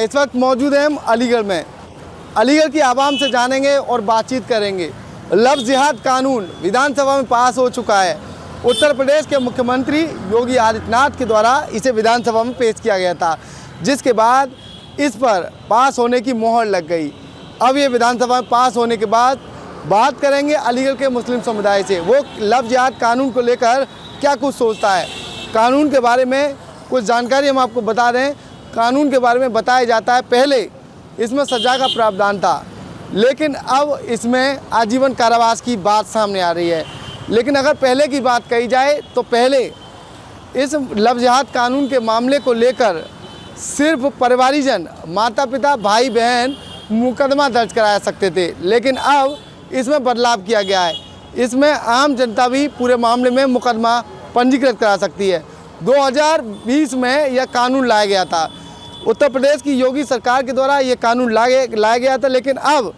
इस वक्त मौजूद हैं हम अलीगढ़ में। अलीगढ़ की आवाम से जानेंगे और बातचीत करेंगे। लफ्ज़ जिहाद कानून विधानसभा में पास हो चुका है। उत्तर प्रदेश के मुख्यमंत्री योगी आदित्यनाथ के द्वारा इसे विधानसभा में पेश किया गया था, जिसके बाद इस पर पास होने की मोहर लग गई। अब ये विधानसभा में पास होने के बाद बात करेंगे अलीगढ़ के मुस्लिम समुदाय से। वो लफ्ज़ जिहाद कानून को लेकर क्या कुछ सोचता है, कानून के बारे में कुछ जानकारी हम आपको बता दें। कानून के बारे में बताया जाता है पहले इसमें सज़ा का प्रावधान था, लेकिन अब इसमें आजीवन कारावास की बात सामने आ रही है। लेकिन अगर पहले की बात कही जाए तो पहले इस लफ्ज़ जिहाद कानून के मामले को लेकर सिर्फ परिवारीजन, माता पिता, भाई बहन मुकदमा दर्ज कराया सकते थे, लेकिन अब इसमें बदलाव किया गया है। इसमें आम जनता भी पूरे मामले में मुकदमा पंजीकृत करा सकती है। 2020 में यह कानून लाया गया था। उत्तर प्रदेश की योगी सरकार के द्वारा ये कानून लाया गया था, लेकिन अब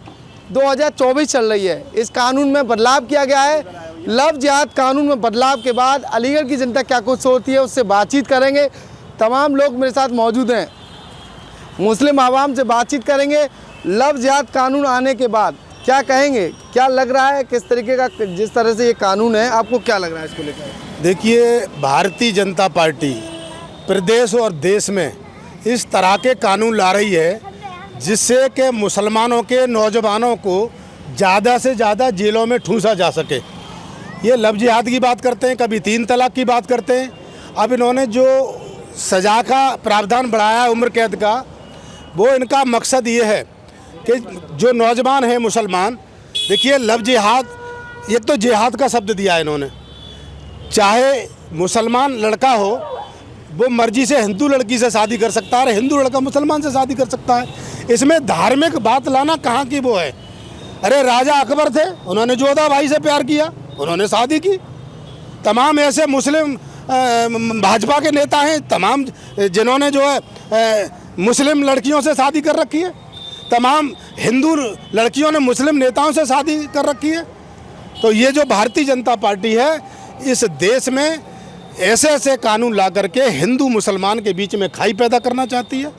2024 चल रही है। इस कानून में बदलाव किया गया है। लफ्ज़ जिहाद कानून में बदलाव के बाद अलीगढ़ की जनता क्या कुछ सोचती है, उससे बातचीत करेंगे। तमाम लोग मेरे साथ मौजूद हैं, मुस्लिम आवाम से बातचीत करेंगे। लफ्ज़ जिहाद कानून आने के बाद क्या कहेंगे, क्या लग रहा है, किस तरीके का, जिस तरह से ये कानून है, आपको क्या लग रहा है इसको लेकर? देखिए, भारतीय जनता पार्टी प्रदेश और देश में इस तरह के कानून ला रही है जिससे कि मुसलमानों के नौजवानों को ज़्यादा से ज़्यादा जेलों में ठूंसा जा सके। ये लफ्ज़ जिहाद की बात करते हैं, कभी 3 तलाक की बात करते हैं। अब इन्होंने जो सज़ा का प्रावधान बढ़ाया है उम्र कैद का, वो इनका मकसद ये है कि जो नौजवान हैं मुसलमान, देखिए लफ्ज़ जिहाद, एक तो जिहाद का शब्द दिया है इन्होंने। चाहे मुसलमान लड़का हो, वो मर्जी से हिंदू लड़की से शादी कर सकता है, हिंदू लड़का मुसलमान से शादी कर सकता है। इसमें धार्मिक बात लाना कहाँ की वो है? अरे राजा अकबर थे, उन्होंने जोधा भाई से प्यार किया, उन्होंने शादी की। तमाम ऐसे मुस्लिम भाजपा के नेता हैं तमाम, जिन्होंने जो है मुस्लिम लड़कियों से शादी कर रखी है। तमाम हिंदू लड़कियों ने मुस्लिम नेताओं से शादी कर रखी है। तो ये जो भारतीय जनता पार्टी है, इस देश में ऐसे ऐसे कानून ला करके हिंदू मुसलमान के बीच में खाई पैदा करना चाहती है।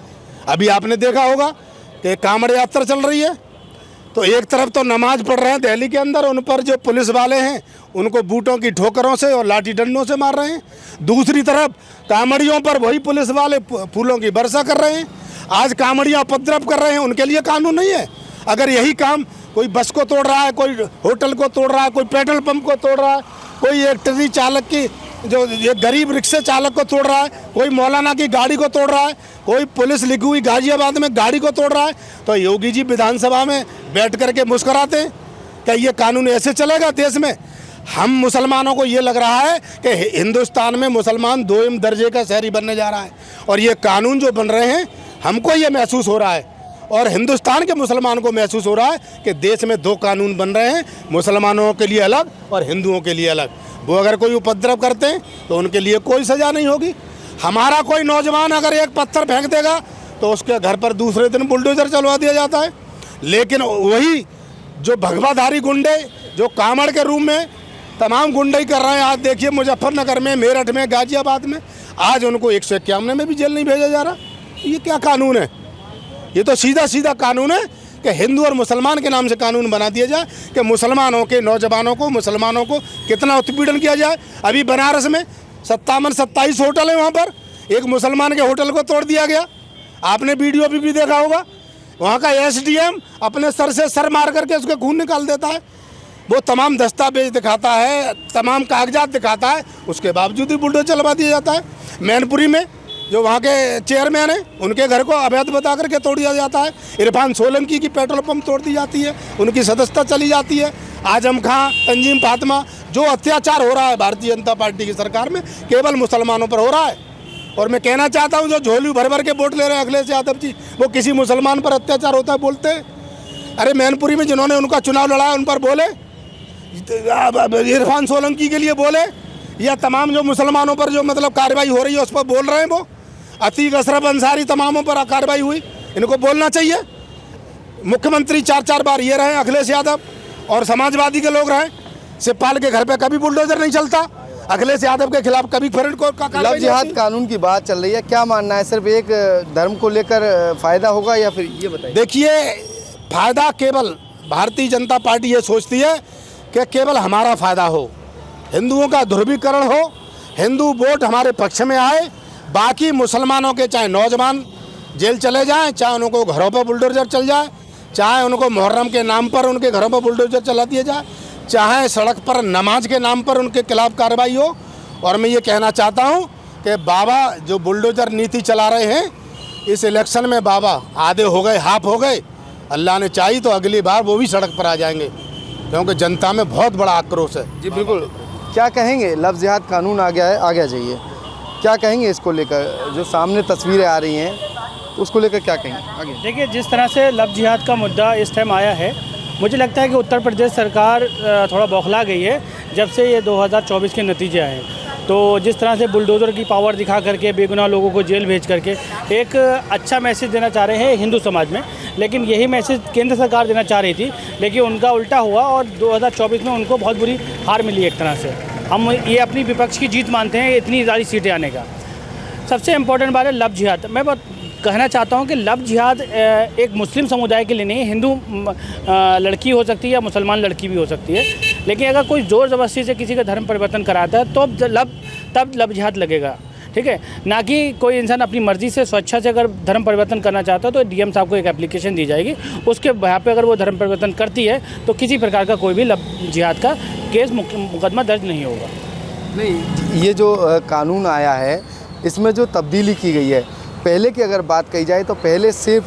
अभी आपने देखा होगा कि कांवड़ यात्रा चल रही है, तो एक तरफ तो नमाज पढ़ रहे हैं दिल्ली के अंदर, उन पर जो पुलिस वाले हैं उनको बूटों की ठोकरों से और लाठी डंडों से मार रहे हैं। दूसरी तरफ कांवड़ियों पर वही पुलिस वाले फूलों की वर्षा कर रहे हैं। आज कांवड़ियाँ उपद्रव कर रहे हैं, उनके लिए कानून नहीं है। अगर यही काम कोई बस को तोड़ रहा है, कोई होटल को तोड़ रहा है, कोई पेट्रोल पंप को तोड़ रहा है, कोई एक ट्रैक्टर चालक की, जो ये गरीब रिक्शा चालक को तोड़ रहा है, कोई मौलाना की गाड़ी को तोड़ रहा है, कोई पुलिस लिखी हुई गाजियाबाद में गाड़ी को तोड़ रहा है, तो योगी जी विधानसभा में बैठ करके मुस्कुराते हैं। क्या ये कानून ऐसे चलेगा देश में? हम मुसलमानों को ये लग रहा है कि हिंदुस्तान में मुसलमान 2 दर्जे का शहरी बनने जा रहा है, और ये कानून जो बन रहे हैं हमको ये महसूस हो रहा है, और हिंदुस्तान के मुसलमान को महसूस हो रहा है कि देश में 2 कानून बन रहे हैं, मुसलमानों के लिए अलग और हिंदुओं के लिए अलग। वो अगर कोई उपद्रव करते हैं तो उनके लिए कोई सज़ा नहीं होगी। हमारा कोई नौजवान अगर एक पत्थर फेंक देगा तो उसके घर पर दूसरे दिन बुलडोजर चलवा दिया जाता है। लेकिन वही जो भगवाधारी गुंडे जो कांवड़ के रूप में तमाम गुंडे कर रहे हैं, आज देखिए मुजफ्फरनगर में, मेरठ में, गाजियाबाद में, आज उनको 151 में भी जेल नहीं भेजा जा रहा। ये क्या कानून है? ये तो सीधा सीधा कानून है कि हिंदू और मुसलमान के नाम से कानून बना दिया जाए कि मुसलमानों के नौजवानों को, मुसलमानों को कितना उत्पीड़न किया जाए। अभी बनारस में 57-27 होटल है, वहाँ पर एक मुसलमान के होटल को तोड़ दिया गया। आपने वीडियो भी देखा होगा। वहाँ का एसडीएम अपने सर से सर मार करके उसके खून निकाल देता है। वो तमाम दस्तावेज दिखाता है, तमाम कागजात दिखाता है, उसके बावजूद भी बुलडोजर चलवा दिया जाता है। मैनपुरी में जो वहाँ के चेयरमैन हैं, उनके घर को अवैध बता करके तोड़ दिया जाता है। इरफान सोलंकी की पेट्रोल पंप तोड़ दी जाती है, उनकी सदस्यता चली जाती है। आजम खां, तंजीम फातिमा, जो अत्याचार हो रहा है भारतीय जनता पार्टी की सरकार में, केवल मुसलमानों पर हो रहा है। और मैं कहना चाहता हूँ, जो झोली भर भर के वोट ले रहे हैं अखिलेश यादव जी, वो किसी मुसलमान पर अत्याचार होता है बोलते हैं? अरे मैनपुरी में जिन्होंने उनका चुनाव लड़ा उन पर बोले, इरफान सोलंकी के लिए बोले, या तमाम जो मुसलमानों पर जो मतलब कार्रवाई हो रही है उस पर बोल रहे हैं। वो अतीक अशरफ अंसारी, तमामों पर कार्रवाई हुई, इनको बोलना चाहिए। मुख्यमंत्री 4-4 बार ये रहे अखिलेश यादव, और समाजवादी के लोग रहे। शिवपाल के घर पे कभी बुलडोजर नहीं चलता। अखिलेश यादव के खिलाफ कभी फ्रंट को का लव कार्रवाई जिहाद नहीं कानून की बात चल रही है, क्या मानना है? सिर्फ एक धर्म को लेकर फायदा होगा या फिर ये बताइए। देखिए, फायदा केवल भारतीय जनता पार्टी ये सोचती है कि केवल हमारा फायदा हो, हिंदुओं का ध्रुवीकरण हो, हिंदू वोट हमारे पक्ष में आए, बाकी मुसलमानों के चाहे नौजवान जेल चले जाएं, चाहे उनको घरों पर बुलडोजर चल जाए, चाहे उनको मुहर्रम के नाम पर उनके घरों पर बुलडोजर चला दिया जाए, चाहे सड़क पर नमाज के नाम पर उनके खिलाफ कार्रवाई हो। और मैं ये कहना चाहता हूँ कि बाबा जो बुलडोजर नीति चला रहे हैं, इस इलेक्शन में बाबा आधे हो गए, हाफ हो गए। अल्लाह ने चाहिए तो अगली बार वो भी सड़क पर आ जाएंगे, क्योंकि जनता में बहुत बड़ा आक्रोश है। जी बिल्कुल। क्या कहेंगे? लव जिहाद कानून आ गया है, आ गया जाइए, क्या कहेंगे इसको लेकर? जो सामने तस्वीरें आ रही हैं उसको लेकर क्या कहेंगे आगे? देखिए, जिस तरह से लव जिहाद का मुद्दा इस टाइम आया है, मुझे लगता है कि उत्तर प्रदेश सरकार थोड़ा बौखला गई है जब से ये 2024 के नतीजे आए। तो जिस तरह से बुलडोज़र की पावर दिखा करके बेगुनाह लोगों को जेल भेज करके एक अच्छा मैसेज देना चाह रहे हैं हिंदू समाज में, लेकिन यही मैसेज केंद्र सरकार देना चाह रही थी, लेकिन उनका उल्टा हुआ और 2024 में उनको बहुत बुरी हार मिली। एक तरह से हम ये अपनी विपक्ष की जीत मानते हैं इतनी ज़्यादा सीटें आने का। सबसे इम्पोर्टेंट बात है लव जिहाद। मैं बहुत कहना चाहता हूँ कि लव जिहाद एक मुस्लिम समुदाय के लिए नहीं, हिंदू लड़की हो सकती है या मुसलमान लड़की भी हो सकती है, लेकिन अगर कोई ज़ोर ज़बरदस्ती से किसी का धर्म परिवर्तन कराता है तो तब लव जिहाद लगेगा, ठीक है? ना कि कोई इंसान अपनी मर्ज़ी से स्वेच्छा से अगर धर्म परिवर्तन करना चाहता है तो डीएम साहब को एक एप्लीकेशन दी जाएगी, उसके यहाँ पे अगर वो धर्म परिवर्तन करती है तो किसी प्रकार का कोई भी लव जिहाद का केस मुकदमा दर्ज नहीं होगा। नहीं, ये जो कानून आया है इसमें जो तब्दीली की गई है, पहले की अगर बात कही जाए तो पहले सिर्फ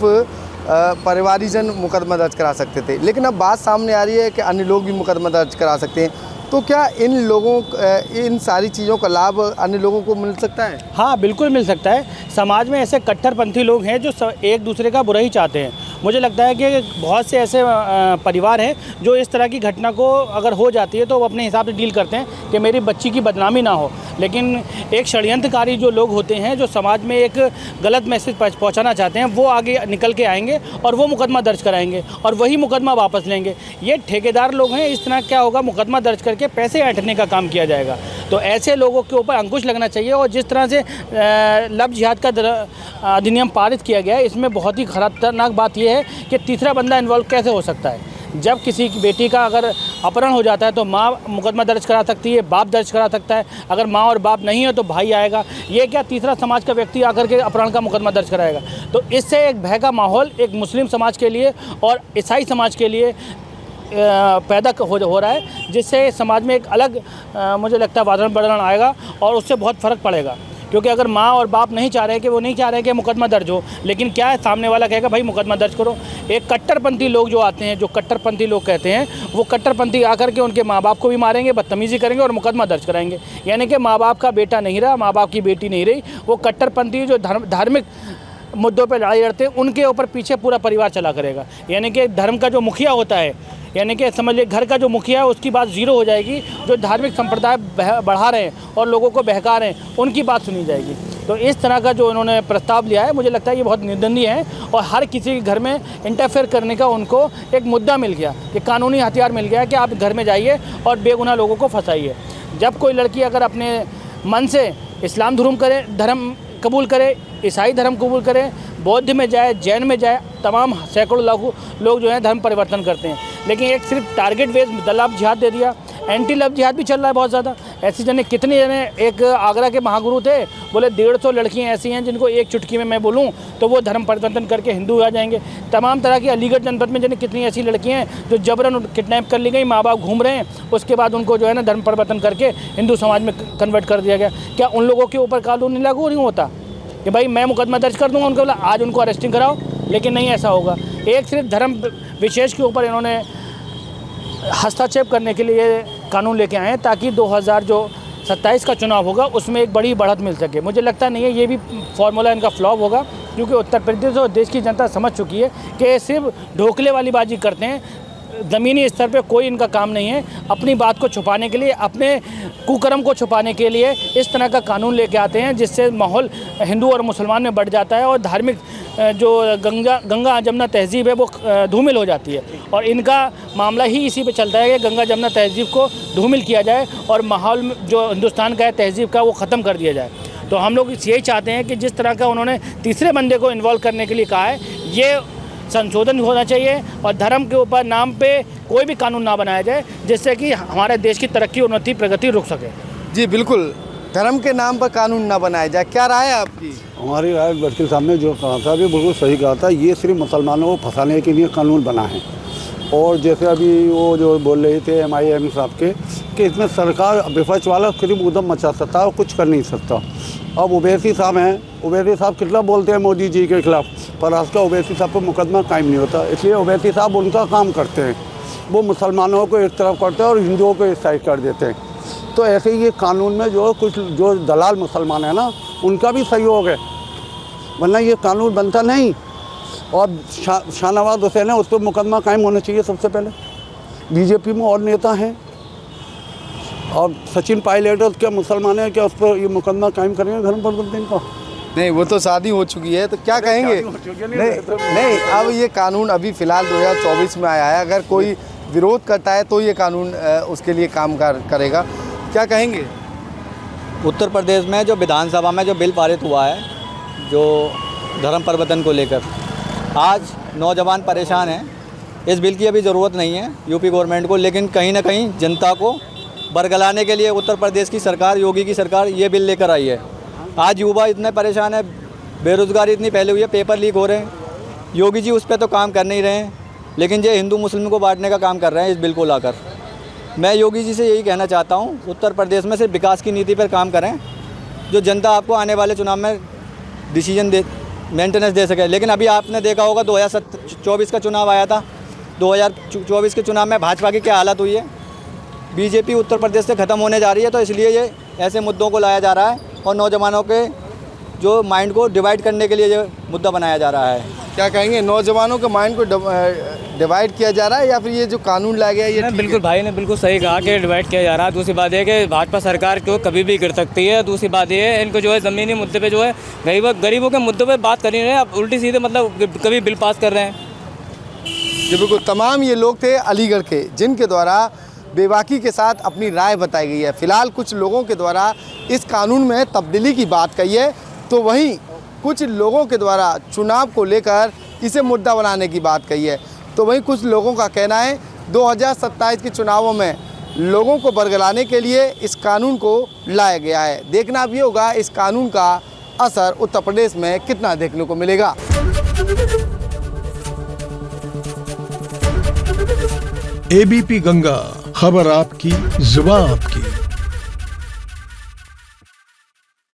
परिवारीजन मुकदमा दर्ज करा सकते थे, लेकिन अब बात सामने आ रही है कि अन्य लोग भी मुकदमा दर्ज करा सकते हैं। तो क्या इन सारी चीज़ों का लाभ अन्य लोगों को मिल सकता है? हाँ, बिल्कुल मिल सकता है। समाज में ऐसे कट्टरपंथी लोग हैं जो एक दूसरे का बुरा ही चाहते हैं। मुझे लगता है कि बहुत से ऐसे परिवार हैं जो इस तरह की घटना को अगर हो जाती है तो वो अपने हिसाब से डील करते हैं कि मेरी बच्ची की बदनामी ना हो, लेकिन एक षड्यंत्रकारी जो लोग होते हैं जो समाज में एक गलत मैसेज पहुंचाना चाहते हैं, वो आगे निकल के आएंगे और वो मुकदमा दर्ज कराएंगे और वही मुकदमा वापस लेंगे। ये ठेकेदार लोग हैं। इस तरह क्या होगा, मुकदमा दर्ज करके पैसे ऐंठने का काम किया जाएगा। तो ऐसे लोगों के ऊपर अंकुश लगना चाहिए। और जिस तरह से लव जिहाद का अधिनियम पारित किया गया है, इसमें बहुत ही खतरनाक बात यह है कि तीसरा बंदा इन्वॉल्व कैसे हो सकता है। जब किसी की बेटी का अगर अपहरण हो जाता है तो माँ मुकदमा दर्ज करा सकती है, बाप दर्ज करा सकता है। अगर माँ और बाप नहीं है तो भाई आएगा। ये क्या तीसरा समाज का व्यक्ति आकर के अपहरण का मुकदमा दर्ज कराएगा? तो इससे एक भय का माहौल एक मुस्लिम समाज के लिए और ईसाई समाज के लिए पैदा हो रहा है, जिससे समाज में एक अलग मुझे लगता है वातावरण आएगा और उससे बहुत फ़र्क पड़ेगा। क्योंकि अगर माँ और बाप नहीं चाह रहे कि वो नहीं चाह रहे कि मुकदमा दर्ज हो, लेकिन क्या है, सामने वाला कहेगा भाई मुकदमा दर्ज करो। एक कट्टरपंथी लोग जो आते हैं, जो कट्टरपंथी लोग कहते हैं, वो कट्टरपंथी आकर के उनके माँ बाप को भी मारेंगे, बदतमीज़ी करेंगे और मुकदमा दर्ज कराएंगे। यानी कि माँ बाप का बेटा नहीं रहा, माँ बाप की बेटी नहीं रही। वो कट्टरपंथी जो धार्मिक मुद्दों पर लड़ाई लड़ते हैं, उनके ऊपर पीछे पूरा परिवार चला करेगा। यानी कि धर्म का जो मुखिया होता है, यानी कि समझ लीजिए घर का जो मुखिया है उसकी बात ज़ीरो हो जाएगी। जो धार्मिक संप्रदाय बढ़ा रहे हैं और लोगों को बहका रहे हैं, उनकी बात सुनी जाएगी। तो इस तरह का जो उन्होंने प्रस्ताव लिया है, मुझे लगता है ये बहुत निंदनीय है। और हर किसी के घर में इंटरफेयर करने का उनको एक मुद्दा मिल गया, कि कानूनी हथियार मिल गया कि आप घर में जाइए और बेगुनाह लोगों को फंसाइए। जब कोई लड़की अगर अपने मन से इस्लाम धर्म कबूल करे, ईसाई धर्म कबूल करे, बौद्ध में जाए, जैन में जाए, तमाम सैकड़ों लोग जो हैं धर्म परिवर्तन करते हैं। लेकिन एक सिर्फ टारगेट बेस्ड लव जिहाद दे दिया। एंटी लव जिहाद भी चल रहा है बहुत ज़्यादा। ऐसी जने कितने जने, एक आगरा के महागुरु थे, बोले 150 लड़कियां ऐसी हैं जिनको एक चुटकी में मैं बोलूं तो वो धर्म परिवर्तन करके हिंदू आ जाएंगे। तमाम तरह की अलीगढ़ जनपद में जने कितनी ऐसी लड़कियां हैं जो जबरन किडनैप कर ली गई, माँ बाप घूम रहे हैं, उसके बाद उनको जो है ना धर्म परिवर्तन करके हिंदू समाज में कन्वर्ट कर दिया गया। क्या उन लोगों के ऊपर कानून नहीं लागू नहीं होता कि भाई मैं मुकदमा दर्ज कर दूँगा उनको, आज उनको अरेस्टिंग कराओ? लेकिन नहीं ऐसा होगा। एक सिर्फ धर्म विशेष के ऊपर इन्होंने हस्तक्षेप करने के लिए कानून लेके आए हैं ताकि 2027 का चुनाव होगा उसमें एक बड़ी बढ़त मिल सके। मुझे लगता नहीं है ये भी फार्मूला इनका फ्लॉप होगा, क्योंकि उत्तर प्रदेश और देश की जनता समझ चुकी है कि सिर्फ ढोकले वाली बाजी करते हैं। ज़मीनी स्तर पे कोई इनका काम नहीं है। अपनी बात को छुपाने के लिए, अपने कुकर्म को छुपाने के लिए इस तरह का कानून लेके आते हैं, जिससे माहौल हिंदू और मुसलमान में बढ़ जाता है और धार्मिक जो गंगा जमुना तहज़ीब है वो धूमिल हो जाती है। और इनका मामला ही इसी पे चलता है कि गंगा जमुना तहज़ीब को धूमिल किया जाए और माहौल में जो हिंदुस्तान का है तहज़ीब का वो ख़त्म कर दिया जाए। तो हम लोग यही चाहते हैं कि जिस तरह का उन्होंने तीसरे बंदे को इन्वॉल्व करने के लिए कहा है, ये संशोधन होना चाहिए और धर्म के ऊपर नाम पे कोई भी कानून ना बनाया जाए, जिससे कि हमारे देश की तरक्की, उन्नति, प्रगति रुक सके। जी बिल्कुल, धर्म के नाम पर कानून ना बनाया जाए। क्या राय है आपकी? हमारी राय वकील साहब ने जो कहा था, भी बिल्कुल सही कहा था। ये सिर्फ मुसलमानों को फंसाने के लिए कानून बना है। और जैसे अभी वो जो बोल रहे थे MIM साहब के कि इसमें सरकार विपक्ष वाला सिर्फ उधम मचा सकता है और कुछ कर नहीं सकता। अब ओवैसी साहब हैं, ओवैसी साहब कितना बोलते हैं मोदी जी के खिलाफ, पर आज का ओवैसी साहब पर मुकदमा कायम नहीं होता। इसलिए ओवैसी साहब उनका काम करते हैं, वो मुसलमानों को एक तरफ करते हैं और हिंदुओं को एक साइड कर देते हैं। तो ऐसे ही ये कानून में जो कुछ जो दलाल मुसलमान है ना, उनका भी सहयोग है, वरना ये कानून बनता नहीं। और शाहनवाज हुसैन है, उस पर मुकदमा कायम होना चाहिए सबसे पहले। बीजेपी में और नेता हैं, और सचिन पायलट क्या मुसलमान है, क्या उस पर ये मुकदमा कायम करेंगे धर्म परिवर्तन का? नहीं, वो तो शादी हो चुकी है, तो क्या कहेंगे? नहीं, अब ये कानून अभी फ़िलहाल 2024 में आया है। अगर कोई विरोध करता है तो ये कानून उसके लिए काम करेगा। क्या कहेंगे? उत्तर प्रदेश में जो विधानसभा में जो बिल पारित हुआ है, जो धर्म परिवर्तन को लेकर, आज नौजवान परेशान हैं। इस बिल की अभी ज़रूरत नहीं है यूपी गवर्नमेंट को, लेकिन कहीं ना कहीं जनता को बरगलाने के लिए उत्तर प्रदेश की सरकार, योगी की सरकार, ये बिल लेकर आई है। आज युवा इतने परेशान है, बेरोज़गारी इतनी फैली हुई है, पेपर लीक हो रहे हैं। योगी जी उस पर तो काम कर नहीं रहे हैं, लेकिन ये हिंदू मुस्लिम को बांटने का काम कर रहे हैं इस बिल को लाकर। मैं योगी जी से यही कहना चाहता हूँ, उत्तर प्रदेश में सिर्फ विकास की नीति पर काम करें, जो जनता आपको आने वाले चुनाव में डिसीजन दे, मेंटेनेंस दे सके। लेकिन अभी आपने देखा होगा 2024 का चुनाव आया था, 2024 के चुनाव में भाजपा की क्या हालत हुई है। बीजेपी उत्तर प्रदेश से ख़त्म होने जा रही है, तो इसलिए ये ऐसे मुद्दों को लाया जा रहा है और नौजवानों के जो माइंड को डिवाइड करने के लिए ये मुद्दा बनाया जा रहा है। क्या कहेंगे, नौजवानों के माइंड को डिवाइड किया जा रहा है या फिर ये जो कानून लाया गया ये? बिल्कुल, भाई ने बिल्कुल सही कहा कि डिवाइड किया जा रहा है। दूसरी बात है कि भाजपा सरकार को कभी भी गिर सकती है। दूसरी बात ये है, इनको जो है ज़मीनी मुद्दे पे जो है गरीबों के मुद्दों पे बात कर नहीं रहे, अब उल्टी सीधे मतलब कभी बिल पास कर रहे हैं। जी बिल्कुल, तमाम ये लोग थे अलीगढ़ के, जिनके द्वारा बेबाकी के साथ अपनी राय बताई गई है। फ़िलहाल कुछ लोगों के द्वारा इस कानून में तब्दीली की बात कही है, तो वहीं कुछ लोगों के द्वारा चुनाव को लेकर इसे मुद्दा बनाने की बात कही है। तो वहीं कुछ लोगों का कहना है 2027 के चुनावों में लोगों को बरगलाने के लिए इस कानून को लाया गया है। देखना भी होगा इस कानून का असर उत्तर प्रदेश में कितना देखने को मिलेगा। ABP गंगा, खबर आपकी, जुबान आपकी।